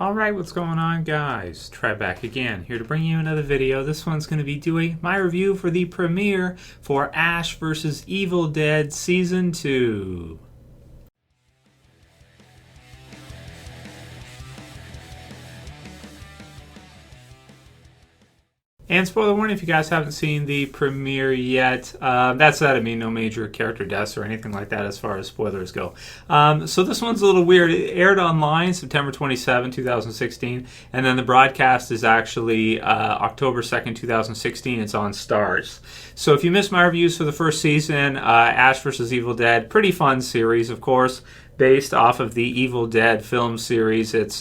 Alright, what's going on, guys? Trev back again, here to bring you another video. This one's going to be doing my review for the premiere for Ash vs. Evil Dead Season 2. And spoiler warning, if you guys haven't seen the premiere yet, that said, I mean, no major character deaths or anything like that as far as spoilers go. So this one's a little weird. It aired online September 27, 2016, and then the broadcast is actually October 2nd, 2016. It's on Starz. So if you missed my reviews for the first season, Ash vs. Evil Dead, pretty fun series, of course, based off of the Evil Dead film series. It's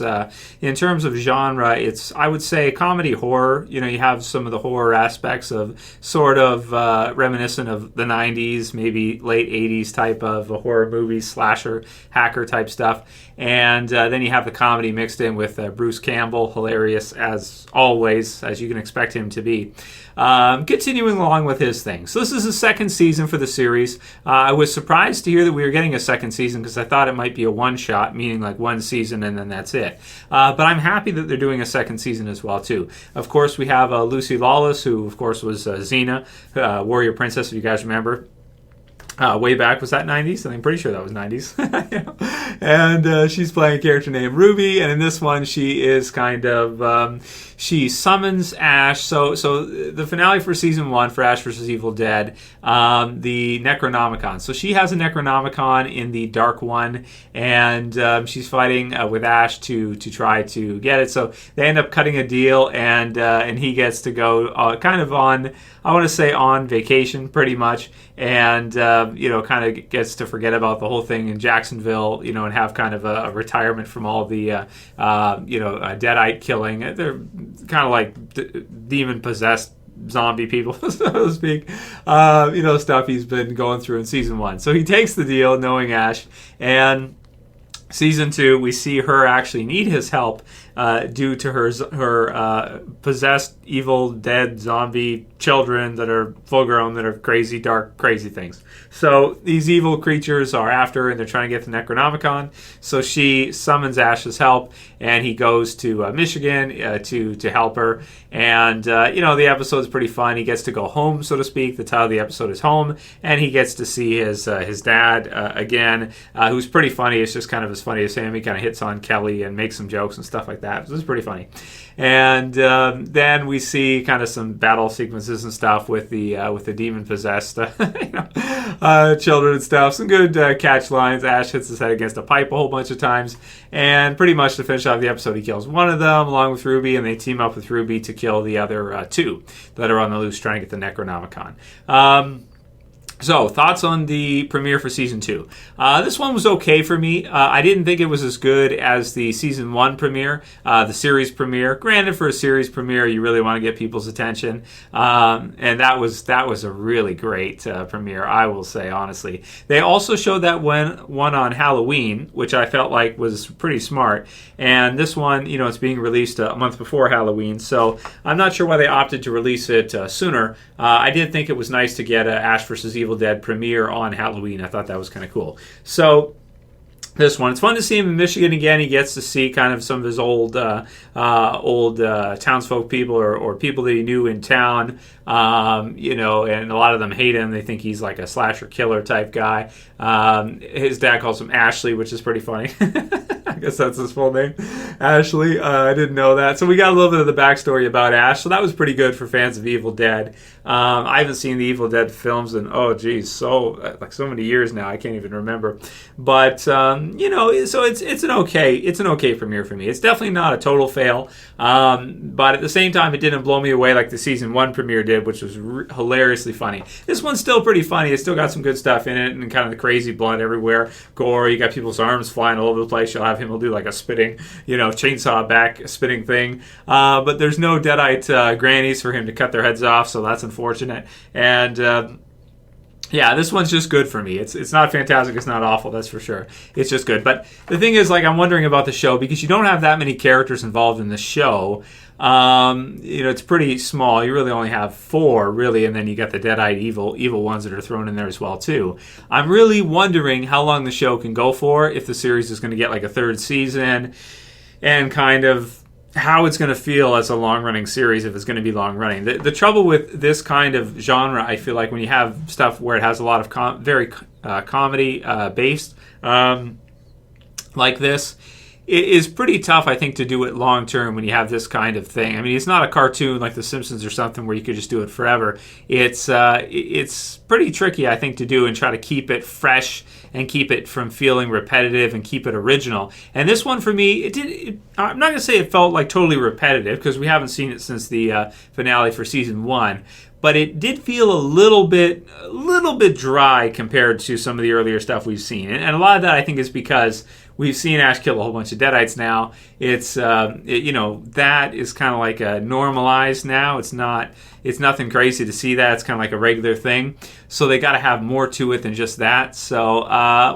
in terms of genre, it's, I would say, comedy horror. You know, you have some of the horror aspects of sort of reminiscent of the 90s, maybe late 80s type of a horror movie, slasher, hacker type stuff. And then you have the comedy mixed in with Bruce Campbell, hilarious as always, as you can expect him to be. Continuing along with his thing. So this is the second season for the series. I was surprised to hear that we were getting a second season because I thought it might be a one-shot, meaning like one season and then that's it. But I'm happy that they're doing a second season as well, too. Of course, we have Lucy Lawless, who, of course, was Xena, Warrior Princess, if you guys remember. Way back, was that 90s? I'm pretty sure that was 90s. And she's playing a character named Ruby, and in this one she is kind of, she summons Ash. So the finale for season 1 for Ash vs. Evil Dead, the Necronomicon. So she has a Necronomicon in the Dark One, and she's fighting with Ash to try to get it. So they end up cutting a deal, and he gets to go kind of on, I want to say on vacation pretty much, and kind of gets to forget about the whole thing in Jacksonville, and have kind of a retirement from all the deadite killing. They're kind of like demon possessed zombie people, so to speak, stuff he's been going through in season 1. So he takes the deal knowing Ash, and season 2, we see her actually need his help due to her possessed, evil, dead zombie children that are full grown, that are crazy, dark, crazy things. So these evil creatures are after her, and they're trying to get the Necronomicon. So she summons Ash's help, and he goes to Michigan to help her. And the episode's pretty fun. He gets to go home, so to speak. The title of the episode is Home, and he gets to see his dad again, who's pretty funny. It's just kind of as funny as him. He kind of hits on Kelly and makes some jokes and stuff like that. So it's pretty funny. And then we see kind of some battle sequences and stuff with the demon possessed children and stuff. Some good catch lines. Ash hits his head against a pipe a whole bunch of times, and pretty much to finish off the episode, he kills one of them along with Ruby, and they team up with Ruby to kill the other two that are on the loose trying to get the Necronomicon. So, thoughts on the premiere for Season 2. This one was okay for me. I didn't think it was as good as the Season 1 premiere, the series premiere. Granted, for a series premiere, you really want to get people's attention. And that was a really great premiere, I will say, honestly. They also showed that one on Halloween, which I felt like was pretty smart. And this one, it's being released a month before Halloween. So, I'm not sure why they opted to release it sooner. I did think it was nice to get Ash vs. Evil Dead premiere on Halloween. I thought that was kind of cool. So this one, it's fun to see him in Michigan again. He gets to see kind of some of his old townsfolk people or people that he knew in town, and a lot of them hate him. They think he's like a slasher killer type guy. His dad calls him Ashley, which is pretty funny. I guess that's his full name, Ashley. I didn't know that. So we got a little bit of the backstory about Ash. So that was pretty good for fans of Evil Dead. I haven't seen the Evil Dead films in so many years now. I can't even remember. But so it's an okay premiere for me. It's definitely not a total fail. But at the same time, it didn't blow me away like the season 1 premiere did, which was hilariously funny. This one's still pretty funny. It's still got some good stuff in it, and kind of the crazy blood everywhere, gore. You got people's arms flying all over the place. You'll have him. He'll do like a spitting, chainsaw back spitting thing. But there's no deadite grannies for him to cut their heads off, so that's unfortunate. And this one's just good for me. It's not fantastic. It's not awful. That's for sure. It's just good. But the thing is, I'm wondering about the show because you don't have that many characters involved in the show. It's pretty small. You really only have 4, really, and then you got the deadite evil ones that are thrown in there as well, too. I'm really wondering how long the show can go for, if the series is going to get like a 3rd season. and kind of how it's going to feel as a long-running series if it's going to be long-running. The trouble with this kind of genre, I feel like, when you have stuff where it has a lot of very comedy-based like this, it is pretty tough, I think, to do it long-term when you have this kind of thing. I mean, it's not a cartoon like The Simpsons or something where you could just do it forever. It's pretty tricky, I think, to do and try to keep it fresh and keep it from feeling repetitive and keep it original. And this one, for me, I'm not going to say it felt like totally repetitive because we haven't seen it since the finale for season 1. But it did feel a little bit dry compared to some of the earlier stuff we've seen. And a lot of that, I think, is because we've seen Ash kill a whole bunch of deadites now. It's that is kind of like a normalized now. It's nothing crazy to see that. It's kind of like a regular thing. So they got to have more to it than just that. So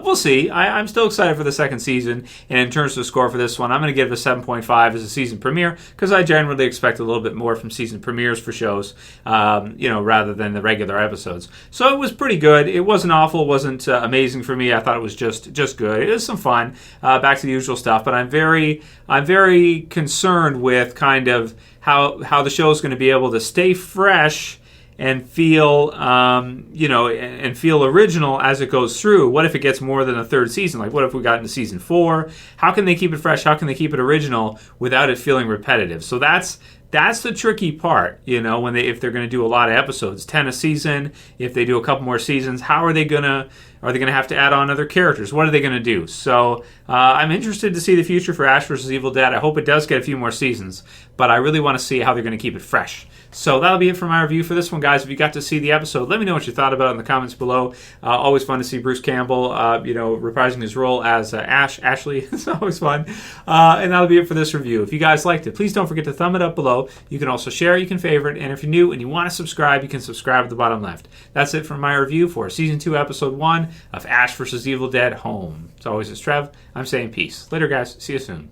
we'll see. I'm still excited for the second season. And in terms of the score for this one, I'm going to give it a 7.5 as a season premiere because I generally expect a little bit more from season premieres for shows, rather than the regular episodes. So it was pretty good. It wasn't awful. It wasn't amazing for me. I thought it was just good. It was some fun. Back to the usual stuff. But I'm very concerned with kind of how the show is going to be able to stay fresh and feel and feel original as it goes through. What if it gets more than a third season? Like, what if we got into season 4? How can they keep it fresh? How can they keep it original without it feeling repetitive? So that's the tricky part, if they're going to do a lot of episodes, 10 a season. If they do a couple more seasons, how are they going to have to add on other characters? What are they going to do? So I'm interested to see the future for Ash vs. Evil Dead. I hope it does get a few more seasons, but I really want to see how they're going to keep it fresh. So that'll be it for my review for this one, guys. If you got to see the episode, let me know what you thought about it in the comments below. Always fun to see Bruce Campbell, reprising his role as Ashley. It's always fun. And that'll be it for this review. If you guys liked it, please don't forget to thumb it up below. You can also share, you can favorite, and if you're new and you want to subscribe, you can subscribe at the bottom left. That's it for my review for Season 2, Episode 1 of Ash vs. Evil Dead Home. As always, it's Trev. I'm saying peace. Later, guys. See you soon.